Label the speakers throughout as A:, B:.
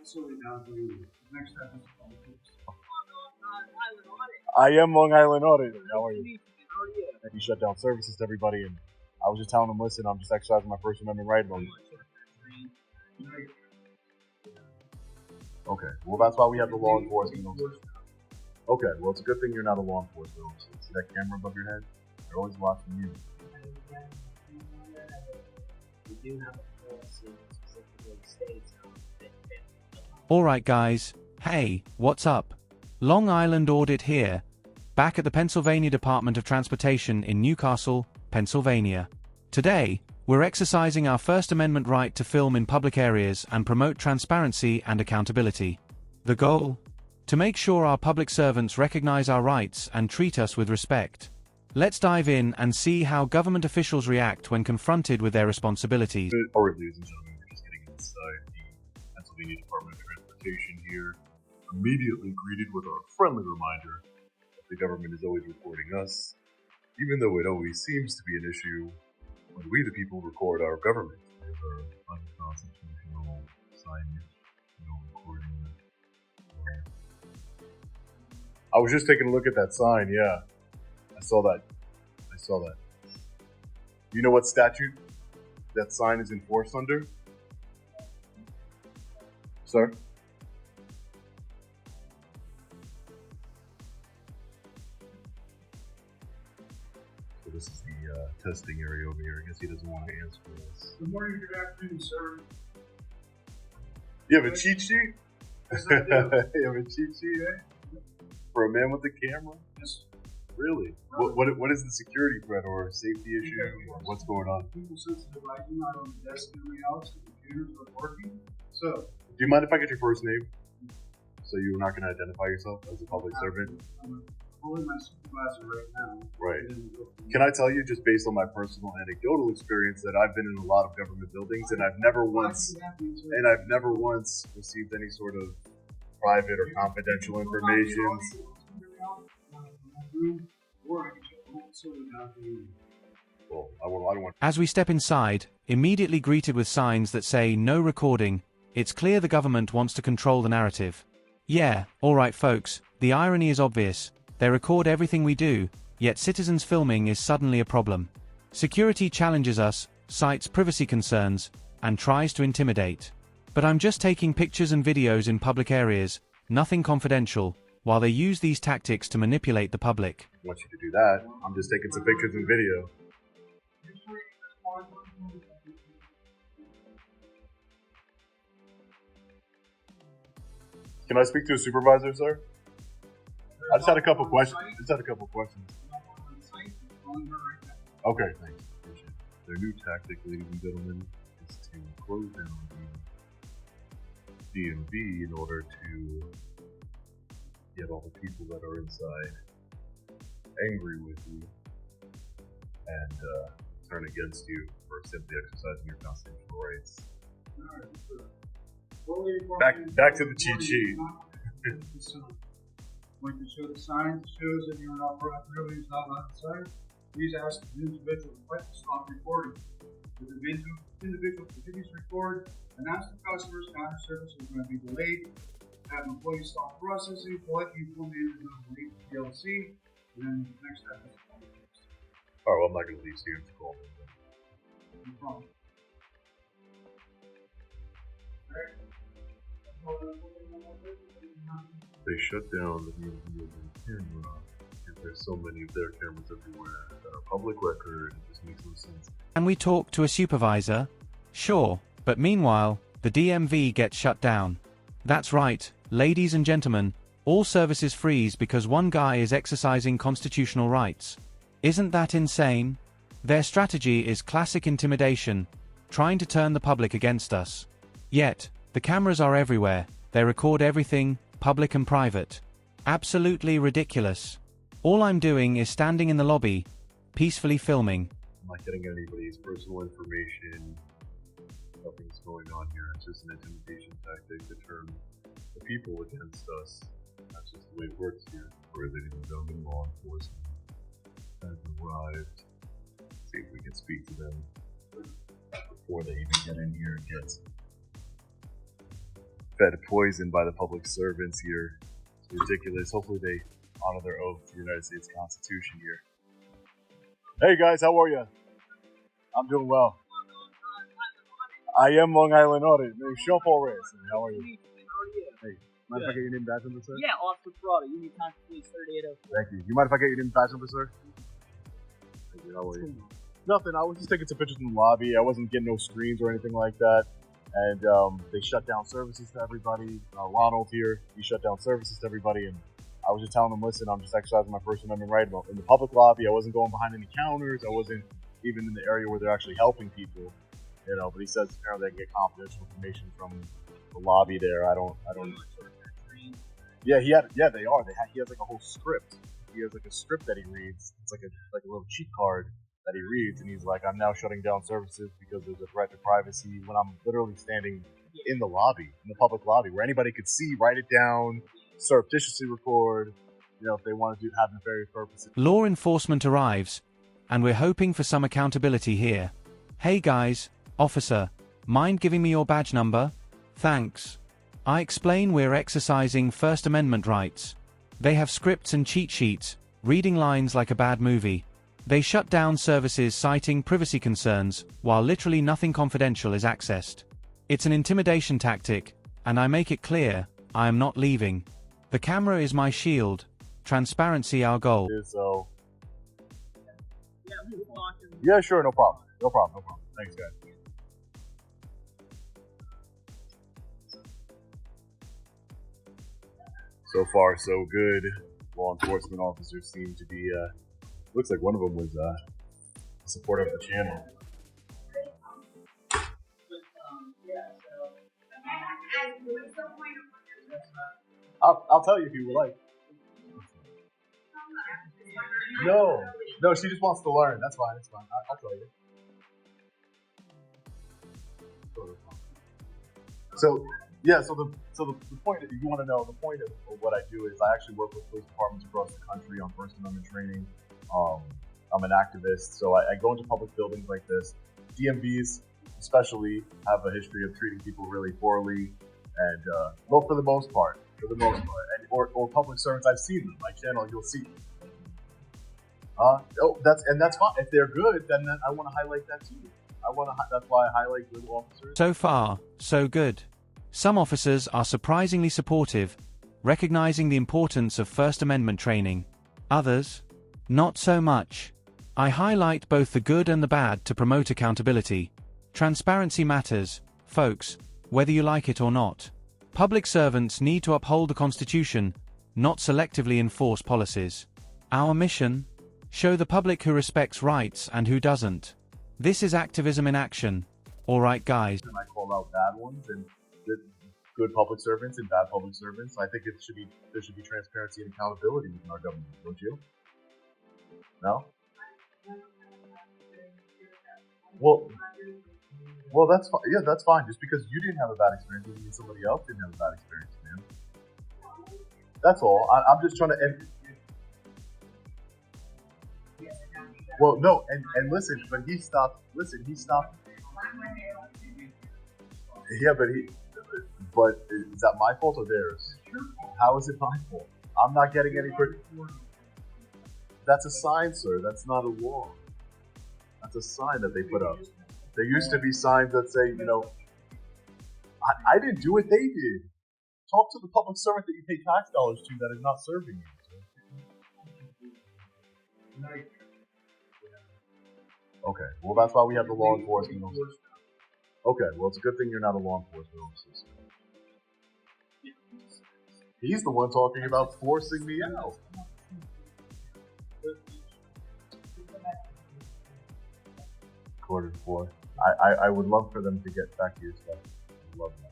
A: facility down for you. Next step is
B: I am Long Island Audit. How are you? And you shut down services to everybody, and I was just telling them, listen, I'm just exercising my First Amendment right. Okay, well, that's why we have the law enforcement. Okay, well, it's a good thing you're not a law enforcement officer. See that camera above your head? They're always watching you.
C: We do have a policy that specifically states
D: Alright guys, hey, what's up? Long Island Audit here, back at the Pennsylvania Department of Transportation in Newcastle, Pennsylvania. Today, we're exercising our First Amendment right to film in public areas and promote transparency and accountability. The goal? To make sure our public servants recognize our rights and treat us with respect. Let's dive in and see how government officials react when confronted with their responsibilities.
B: Alright, ladies and gentlemen, we're just getting inside the Pennsylvania Department of Transportation here. Immediately greeted with our friendly reminder that the government is always recording us, even though it always seems to be an issue when we, the people, record our government. There's our unconstitutional signage, no recording. I was just taking a look at that sign, yeah. I saw that. You know what statute that sign is enforced under? Sir? So this is the testing area over here. I guess he doesn't want to answer this.
A: Good morning, good afternoon, sir.
B: You have a cheat sheet?
A: Yes, I do.
B: You have a cheat sheet, eh? For a man with a camera?
A: Yes.
B: Really? What is the security threat or safety issue? What's going on?
A: People sensitive lighting not on the desk and everything else. The computers are working. So,
B: Do you mind if I get your first name? So you're not going to identify yourself as a public servant?
A: I'm only my supervisor right now.
B: Right. Can I tell you, just based on my personal anecdotal experience, that I've been in a lot of government buildings, and I've never once received any sort of private or confidential information. Well, I don't want.
D: As we step inside, immediately greeted with signs that say no recording, it's clear the government wants to control the narrative. Yeah, alright folks, the irony is obvious. They record everything we do, yet citizens filming is suddenly a problem. Security challenges us, cites privacy concerns, and tries to intimidate. But I'm just taking pictures and videos in public areas, nothing confidential, while they use these tactics to manipulate the public.
B: I want you to do that. I'm just taking some pictures and video. Can I speak to a supervisor, sir? I just had a couple questions. Okay, thanks. Appreciate it. Their new tactic, ladies and gentlemen, is to close down the DMV in order to get all the people that are inside angry with you and turn against you for simply exercising your constitutional rights. Back to the cheat sheet.
A: When you show the sign that shows that you're not really not outside, please ask the individual to stop recording. If the individual continues to record, and ask the customers counter service is going to be delayed. Have employees stop processing, collect you from the individual PLC, and then the next step is
B: Alright, well, I'm not going to leave so you have to call them.
A: no problem.
B: They shut down the DMV camera because there's so many of their cameras everywhere that are public record. It just makes no sense.
D: Can we talk to a supervisor? Sure, but meanwhile, the DMV gets shut down. That's right, ladies and gentlemen, all services freeze because one guy is exercising constitutional rights. Isn't that insane? Their strategy is classic intimidation, trying to turn the public against us. Yet, the cameras are everywhere, they record everything, public and private. Absolutely ridiculous. All I'm doing is standing in the lobby, peacefully filming.
B: I'm not getting anybody's personal information. Nothing's going on here. It's just an intimidation tactic to turn the people against us. That's just the way it works here. Where ladies and gentlemen, law enforcement has arrived. See if we can speak to them before they even get in here and get fed poison by the public servants here. It's ridiculous. Hopefully they honor their oath to the United States Constitution here. Hey guys, how are you? I'm doing well. I am Long Island Audit. No, Sean Forrest. How are you? Hey, mind if I get your name and badge number, sir?
C: Yeah, Officer Ferrata. You need time to please 3804.
B: Thank you. You mind if I get your name and badge number, sir? Thank you. How are you? Nothing. I was just taking some pictures in the lobby. I wasn't getting no screens or anything like that. And they shut down services to everybody. Ronald here, he shut down services to everybody. And I was just telling them, listen, I'm just exercising my First Amendment right in the public lobby. I wasn't going behind any counters. I wasn't even in the area where they're actually helping people. You know, but he says apparently they can get confidential information from the lobby there. I don't. Yeah, they are. He has like a whole script. He has like a script that he reads. It's like a little cheat card that he reads, and he's like, I'm now shutting down services because there's a threat to privacy, when I'm literally standing in the lobby, in the public lobby, where anybody could see, write it down, surreptitiously record, you know, if they wanted to have nefarious purposes.
D: Law enforcement arrives, and we're hoping for some accountability here. Hey guys, officer, mind giving me your badge number? Thanks. I explain we're exercising First Amendment rights. They have scripts and cheat sheets, reading lines like a bad movie. They shut down services citing privacy concerns, while literally nothing confidential is accessed. It's an intimidation tactic, and I make it clear, I am not leaving. The camera is my shield. Transparency our goal.
B: So, yeah, sure, no problem. No problem. Thanks, guys. So far, so good. Law enforcement officers seem to be, looks like one of them was a supporter of the channel. I'll tell you if you would like. No, she just wants to learn. That's fine. I'll tell you. So the point that you want to know, the point of what I do is I actually work with police departments across the country on First Amendment training. I'm an activist, so I go into public buildings like this. DMVs especially have a history of treating people really poorly, and well, for the most part, and, or public servants. I've seen them. My channel, you'll see. That's fine. If they're good, then I want to highlight that too. That's why I highlight good officers.
D: So far, so good. Some officers are surprisingly supportive, recognizing the importance of First Amendment training. Others, not so much. I highlight both the good and the bad to promote accountability. Transparency matters, folks, whether you like it or not. Public servants need to uphold the Constitution, not selectively enforce policies. Our mission? Show the public who respects rights and who doesn't. This is activism in action. Alright guys.
B: And I call out bad ones and good public servants and bad public servants. I think there should be transparency and accountability in our government, don't you? No? Well, that's fine. Yeah, that's fine. Just because you didn't have a bad experience doesn't mean somebody else didn't have a bad experience, man. That's all. I'm just trying to end. Well, no, and listen, but he stopped. Listen, he stopped. Yeah, but is that my fault or theirs? How is it my fault? I'm not getting any. That's a sign, sir. That's not a law. That's a sign that they put up. There used to be signs that say, you know, I didn't do it, they did. Talk to the public servant that you pay tax dollars to that is not serving you. Okay, well that's why we have the law enforcement officers. Okay, well it's a good thing you're not a law enforcement officer. He's the one talking about forcing me out. Quarter to 4. I would love for them to get back to your stuff. I would love that.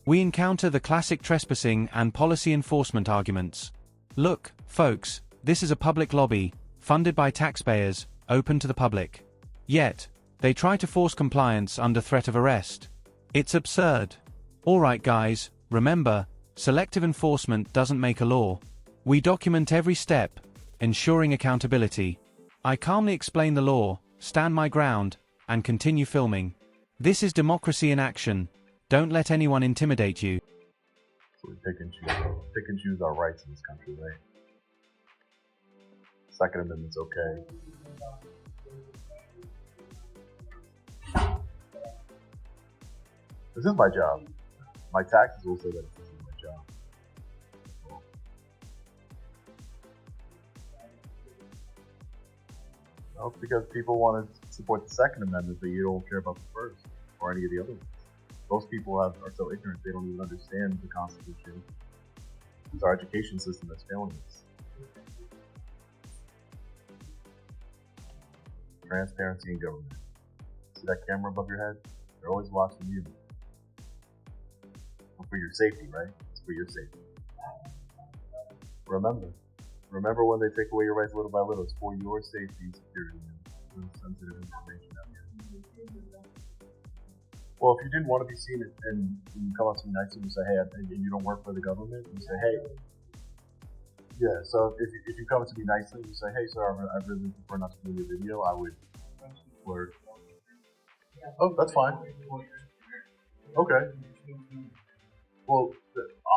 D: We encounter the classic trespassing and policy enforcement arguments. Look, folks, this is a public lobby, funded by taxpayers, open to the public. Yet, they try to force compliance under threat of arrest. It's absurd. Alright guys, remember, Selective enforcement doesn't make a law. We document every step, ensuring accountability. I calmly explain the law, stand my ground, and continue filming. This is democracy in action. Don't let anyone intimidate you.
B: So we pick and choose our rights in this country, right? Second Amendment's okay. This is my job. My taxes will say that this is my job. Well, it's because people want to support the Second Amendment, but you don't care about the First or any of the other ones. Most people are so ignorant they don't even understand the Constitution. It's our education system that's failing us. Transparency in government. See that camera above your head? They're always watching you. For your safety, right? It's for your safety. Remember when they take away your rights little by little, it's for your safety and security and sensitive information out here. Well, if you didn't want to be seen and you come up to me nicely and you say, hey, and you don't work for the government, you say, hey, yeah, so if you come to me nicely and you say, hey, sir, I'd really prefer not to do your video, I would flirt. Oh, that's fine. Okay. Well,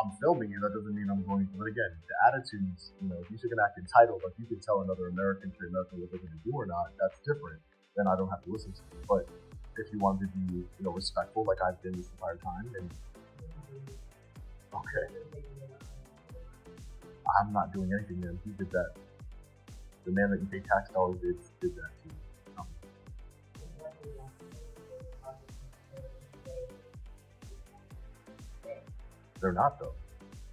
B: I'm filming you, that doesn't mean I'm going to, but again, the attitudes, if you can act entitled, like you can tell another American to American what they're going to do or not, that's different, then I don't have to listen to you. But if you want to be, respectful, like I've been this entire time, then, okay. I'm not doing anything then. He did that. The man that you pay tax dollars did that to you. They're not though.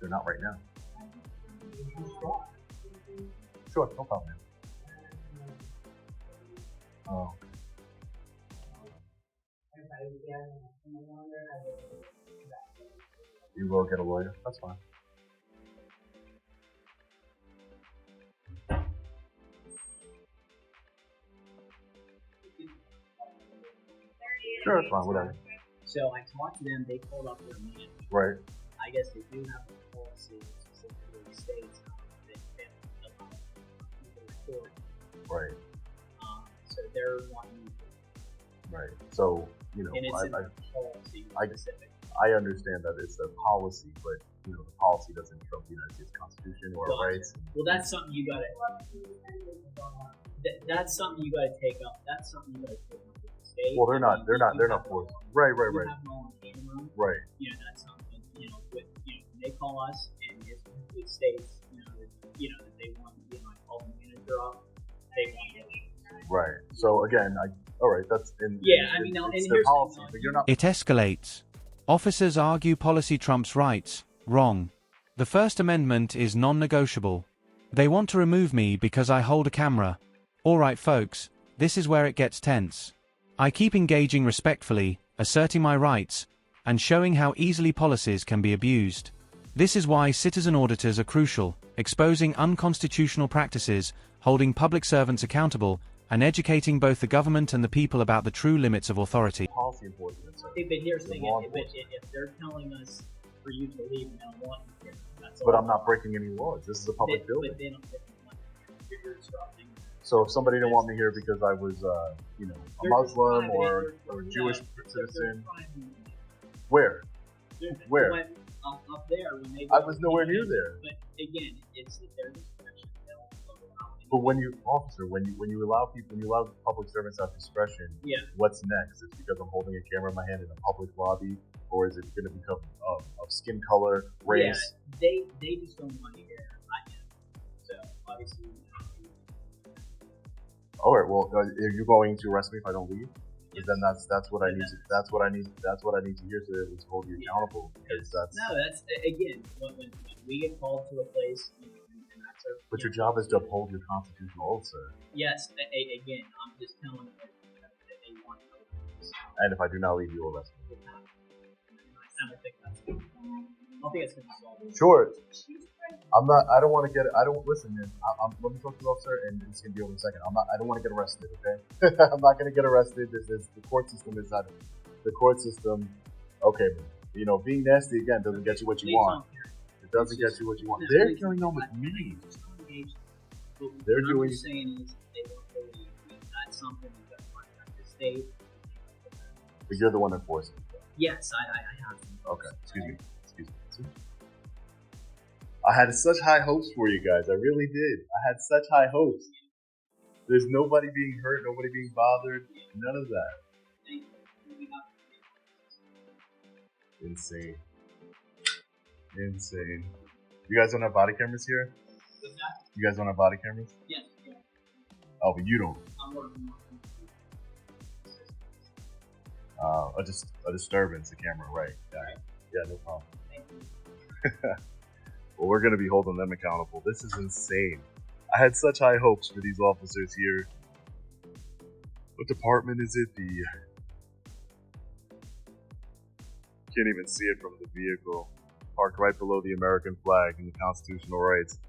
B: They're not right now. Sure, no problem. Oh. You will get a lawyer? That's fine. Sure, it's fine, whatever.
C: So I talked to them, they called up their meeting.
B: Right.
C: I guess they do have a policy that specifically states that they don't allow people recording.
B: Right.
C: So they're wanting to.
B: Right. So,
C: And it's policy specific.
B: I understand that it's a policy, but the policy doesn't trump the United States Constitution or our rights.
C: Well, that's something you gotta. That's something you gotta take up. That's something you gotta take up with the state.
B: Well, they're not forced. Right.
C: You have them on camera.
B: Right.
C: That's something. With they call us and it specifically states, that they want to call the manager up. They want to.
B: Right. So again, all right. That's in.
C: Yeah,
B: it's
C: and
B: their
C: here's
B: policy, but you're not.
D: It escalates. Officers argue policy trumps rights. Wrong. The First Amendment is non-negotiable. They want to remove me because I hold a camera. Alright folks, this is where it gets tense. I keep engaging respectfully, asserting my rights, and showing how easily policies can be abused. This is why citizen auditors are crucial, exposing unconstitutional practices, holding public servants accountable, and educating both the government and the people about the true limits of authority.
B: Policy enforcement, sir.
C: But here's the thing, if they're telling us for you to leave and they don't want you here, that's all.
B: But I'm not breaking any laws. This is a public building.
C: But they don't want you here. You're disrupting.
B: So if somebody didn't want me here because I was, a Muslim or Jewish citizen, where? Where?
C: Up there when they.
B: I was nowhere near there.
C: But again, it's their discretion.
B: But when you allow public servants to have discretion,
C: yeah.
B: What's next? It's because I'm holding a camera in my hand in a public lobby, or is it going to become of skin color, race?
C: Yeah, they just don't want you here. So obviously.
B: All right. Well, are you going to arrest me if I don't leave? Because then that's what I need. That's what I need to hear to at least hold you accountable. Because that's
C: again when we get called to a place, and that's our.
B: But your job is to uphold your constitutional oath, sir.
C: Yes. Again, I'm just telling you that they want to.
B: And if I do not leave, you will arrest me.
C: I don't think that's going to solve it.
B: Sure. I'm not. I don't want to get. I don't listen, man. Let me talk to the officer, and it's gonna be over in a second. I don't want to get arrested. Okay. I'm not gonna get arrested. The court system is not. The court system. Okay, man. Being nasty again doesn't get you what you want. it doesn't get you what you want.
C: No,
B: They're
C: it's
B: carrying on
C: not-
B: with me.
C: it's not engaged. But
B: They're
C: what
B: doing-
C: I'm just saying is they don't really. That's something you got to contact the state.
B: But you're the one enforcing.
C: Yes, I have. Some
B: Okay, excuse me. I had such high hopes for you guys. I really did. I had such high hopes. There's nobody being hurt, nobody being bothered, none of that. Insane. Insane. You guys don't have body cameras here?
C: What's that?
B: You guys don't have body cameras?
C: Yes, yeah.
B: Oh, but you don't.
C: I'm working on
B: A disturbance, a camera, right. Yeah, yeah, no problem.
C: Thank you.
B: Well, we're going to be holding them accountable. This is insane. I had such high hopes for these officers here. What department is it? Can't even see it from the vehicle. Parked right below the American flag and the constitutional rights.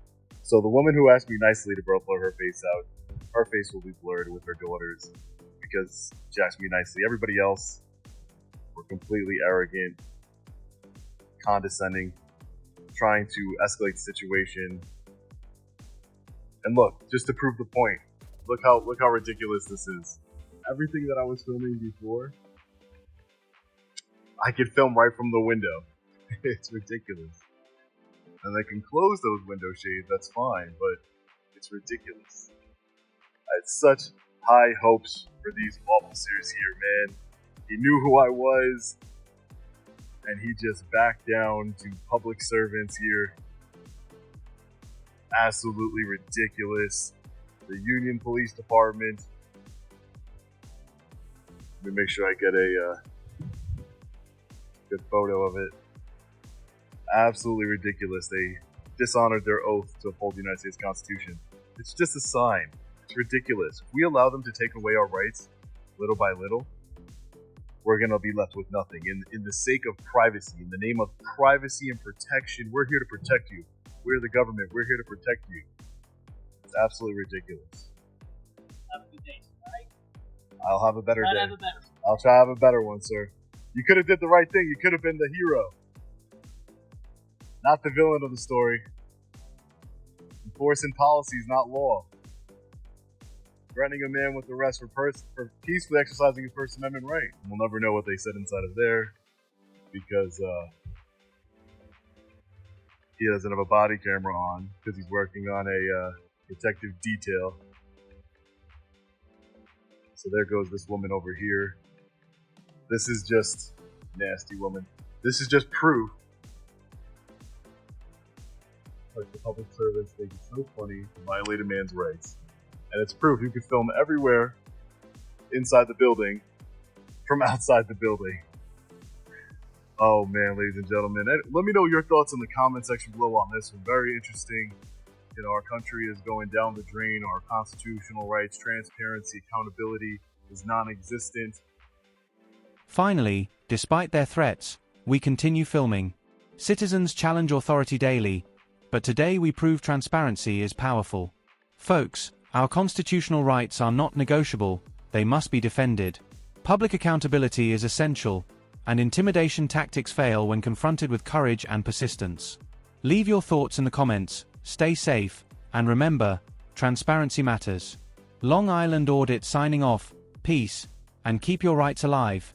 B: So the woman who asked me nicely to blur her face out, her face will be blurred with her daughters because she asked me nicely. Everybody else were completely arrogant, condescending, trying to escalate the situation. And look, just to prove the point, look how ridiculous this is. Everything that I was filming before, I could film right from the window. It's ridiculous. And I can close those window shades, that's fine, but it's ridiculous. I had such high hopes for these officers here, man. He knew who I was, and he just backed down to public servants here. Absolutely ridiculous. The Union Police Department. Let me make sure I get a good photo of it. Absolutely ridiculous. They dishonored their oath to uphold the United States Constitution. It's just a sign. It's ridiculous. If we allow them to take away our rights little by little, we're going to be left with nothing. In the sake of privacy, in the name of privacy and protection, we're here to protect you. We're the government. We're here to protect you. It's absolutely ridiculous.
C: Have a good day, alright?
B: I'll have a better
C: Try to
B: day.
C: have a better.
B: I'll try to have a better one, sir. You could have did the right thing. You could have been the hero. Not the villain of the story. Enforcing policies, not law. Threatening a man with arrest for peacefully exercising his First Amendment right. We'll never know what they said inside of there because he doesn't have a body camera on because he's working on a protective detail. So there goes this woman over here. This is just nasty woman. This is just proof. Like the public servants think it's so funny to violate a man's rights. And it's proof you can film everywhere inside the building from outside the building. Oh man, ladies and gentlemen. Let me know your thoughts in the comment section below on this one. Very interesting. You know, our country is going down the drain. Our constitutional rights, transparency, accountability is non-existent.
D: Finally, despite their threats, we continue filming. Citizens challenge authority daily, but today we prove transparency is powerful. Folks, our constitutional rights are not negotiable, they must be defended. Public accountability is essential, and intimidation tactics fail when confronted with courage and persistence. Leave your thoughts in the comments, stay safe, and remember, transparency matters. Long Island Audit signing off, peace, and keep your rights alive.